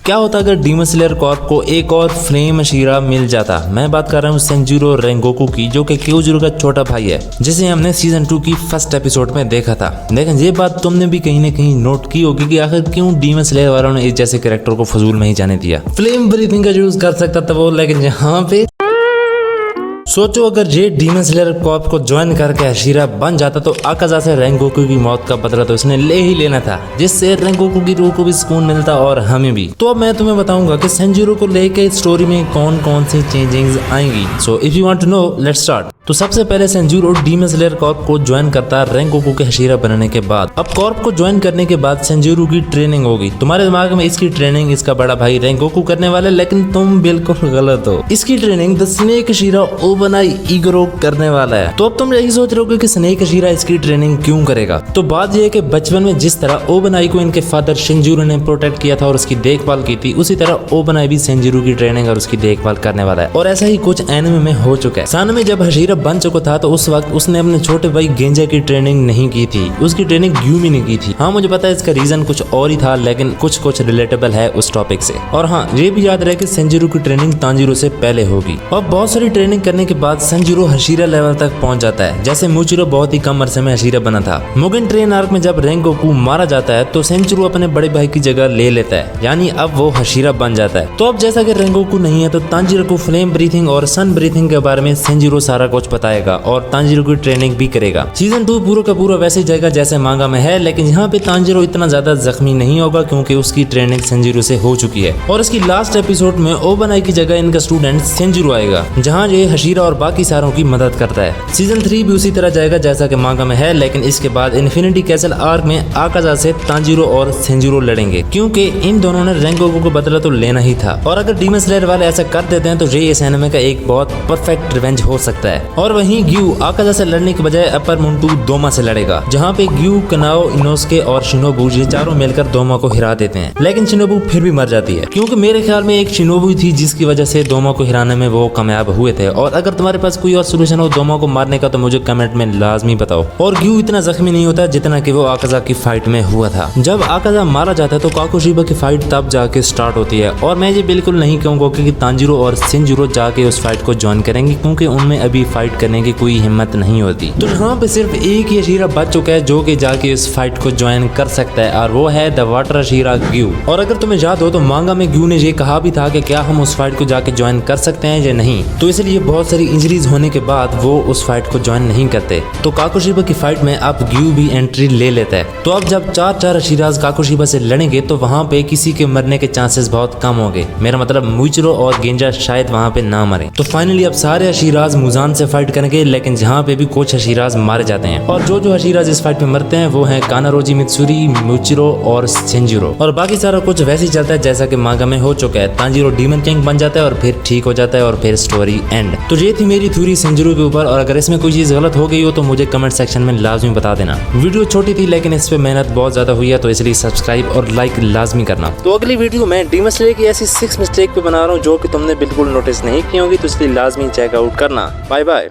क्या होता अगर डीमन स्लेयर कॉर्प को एक और फ्लेम शीरा मिल जाता। मैं बात कर रहा हूँ सेंजुरो रेंगोकू की, जो कि क्योजिरो का छोटा भाई है, जिसे हमने सीजन 2 की फर्स्ट एपिसोड में देखा था। लेकिन ये बात तुमने भी कहीं न कहीं नोट की होगी कि आखिर क्यों डीमन स्लेयर वालों ने इस जैसे कैरेक्टर को फजूल में ही जाने दिया। फ्लेम ब्रीथिंग का यूज कर सकता था वो, लेकिन यहाँ पे सोचो अगर ये डीमन स्लेयर कॉर्प को ज्वाइन करके हशीरा बन जाता तो आकाजा से रेंगोकू की मौत का बदला तो इसने ले ही लेना था, जिससे रेंगोकू की रूह को भी सुकून मिलता और हमें भी। तो अब मैं तुम्हें बताऊंगा कि सेंजुरो को लेके स्टोरी में कौन कौन सी चेंजिंग्स आएंगी। So if you want to know, let's start. तो सबसे पहले सेंजुरो डीमन स्लेयर कॉर्प को ज्वाइन करता है रेंगोकू के हशीरा बनने के बाद। अब कॉर्प को ज्वाइन करने के बाद सेंजुरो की ट्रेनिंग होगी। तुम्हारे दिमाग में इसकी ट्रेनिंग इसका बड़ा भाई रेंगोकू करने वाला है, लेकिन तुम बिल्कुल गलत हो। इसकी ट्रेनिंग द स्नेक शीरा ओबनाई इगरो करने वाला है। तो अब तुम यही सोच रहे हो कि स्नेक शीरा इसकी ट्रेनिंग क्यों करेगा। तो बात यह है कि बचपन में जिस तरह ओबनाई को इनके फादर शिंजुरो ने प्रोटेक्ट किया था और उसकी देखभाल की थी, उसी तरह ओबनाई भी सेंजुरो की ट्रेनिंग और उसकी देखभाल करने वाला है। और ऐसा ही कुछ एनिमे में हो चुका है। सान में जब हशीरा बन चुका था तो उस वक्त उसने अपने छोटे भाई गेंजा की ट्रेनिंग नहीं की थी, उसकी ट्रेनिंग ग्यूमी ने की थी। हाँ, मुझे पता है इसका रीजन कुछ और ही था, लेकिन कुछ रिलेटेबल है उस टॉपिक से। और हाँ, ये भी याद रहे कि सेंजुरो की ट्रेनिंग तांजिरो से पहले होगी। और बहुत सारी ट्रेनिंग करने के बाद सेंजुरो हशीरा लेवल तक पहुंच जाता है। जैसे मुचिरो बहुत ही कम अरसे में हशीरा बना था। मुगिन ट्रेन आर्क में जब रेंगोकू मारा जाता है तो सेंजुरो अपने बड़े भाई की जगह ले लेता है, यानी अब वो हशीरा बन जाता है। तो अब जैसा कि रेंगोकू नहीं है तो तांजिरो को फ्लेम ब्रीथिंग और सन ब्रीथिंग के बारे में सेंजुरो सारा कुछ बताएगा और तांजिरो की ट्रेनिंग भी करेगा। सीजन 2 पूरा का पूरा वैसे जाएगा जैसे मांगा में है, लेकिन यहाँ पे तांजिरो इतना ज्यादा जख्मी नहीं होगा क्योंकि उसकी ट्रेनिंग सेंजुरो से हो चुकी है। और इसकी लास्ट एपिसोड में ओबनाई की जगह इनका स्टूडेंट सेंजुरो आएगा, जहाँ ये हशीरा और बाकी सारों की मदद करता है। सीजन 3 भी उसी तरह जाएगा जैसा कि मांगा में है, लेकिन इसके बाद इन्फिनिटी कैसल आर्क में आकाजा से तांजिरो और सेंजुरो लड़ेंगे, क्योंकि इन दोनों ने रेंगोकू को बदला तो लेना ही था। और अगर डीमन स्लेयर वाले ऐसा कर देते हैं तो ये इस एनिमे का एक बहुत परफेक्ट रिवेंज हो सकता है। और वहीं ग्यू आकाजा से लड़ने के बजाय अपर मुंटू दोमा से लड़ेगा, जहाँ पे ग्यू, कनाओ, इनोस्के और शिनोबू ये चारों मिलकर दोमा को हिरा देते हैं। लेकिन शिनोबू फिर भी मर जाती है, क्योंकि मेरे ख्याल में एक शिनोबू थी जिसकी वजह से दोमा को हिराने में वो कामयाब हुए थे। और अगर तुम्हारे पास कोई और सोल्यूशन हो दोमा को मारने का तो मुझे कमेंट में लाजमी बताओ। और ग्यू इतना जख्मी नहीं होता जितना कि वो आकाजा की फाइट में हुआ था। जब आकाजा मारा जाता है तो काकुशिबा की फाइट तब जाके स्टार्ट होती है। और मैं ये बिल्कुल नहीं कहूँगा कि तांजिरो और सेंजुरो जाके उस फाइट को ज्वाइन करेंगे, क्योंकि उनमें अभी फाइट करने की कोई हिम्मत नहीं होती। तो यहाँ पे सिर्फ एक ही हशीरा बच चुका है जो कि जाके इस फाइट को ज्वाइन कर सकता है, और वो है द वाटर हशीरा ग्यू। और अगर तुम्हें याद हो तो मांगा में ग्यू ने ये कहा भी था कि क्या हम उस फाइट को जाके ज्वाइन कर सकते हैं या नहीं। तो इसलिए बहुत सारी इंजरीज होने के बाद वो उस फाइट को ज्वाइन नहीं करते। तो काकुशिबा की फाइट में अब ग्यू भी एंट्री ले लेता है। तो अब जब 4 हशीराज काकुशिबा से लड़ेंगे तो वहाँ पे किसी के मरने के चांसेस बहुत कम होंगे। मेरा मतलब मुचिरो और गेंजा शायद वहाँ पे ना मरे। तो फाइनली अब सारे हशीराज मुजान से फाइट करेंगे, लेकिन जहाँ पे भी कुछ हशीराज मारे जाते हैं। और जो हशीराज इस फाइट में मरते हैं वो हैं कानारोजी मित्सुरी, मुचिरो और सेंजुरो। और बाकी सारा कुछ वैसे ही चलता है जैसा कि मांगा में हो चुका है। तांजिरो डीमन किंग बन जाता है और फिर ठीक हो जाता है और फिर स्टोरी एंड। तो ये थी मेरी थ्योरी सेंजुरो के ऊपर, और अगर इसमें कोई चीज गलत हो गई हो तो मुझे कमेंट सेक्शन में लाजमी बता देना। वीडियो छोटी थी लेकिन इस पे मेहनत बहुत ज्यादा हुई है, तो इसलिए सब्सक्राइब और लाइक लाजमी करना। तो अगली वीडियो में डीमन स्लेयर की ऐसी 6 मिस्टेक पे बना रहा हूँ जो कि तुमने बिल्कुल नोटिस नहीं की होगी, तो इसलिए लाजमी चेकआउट करना। Bye bye.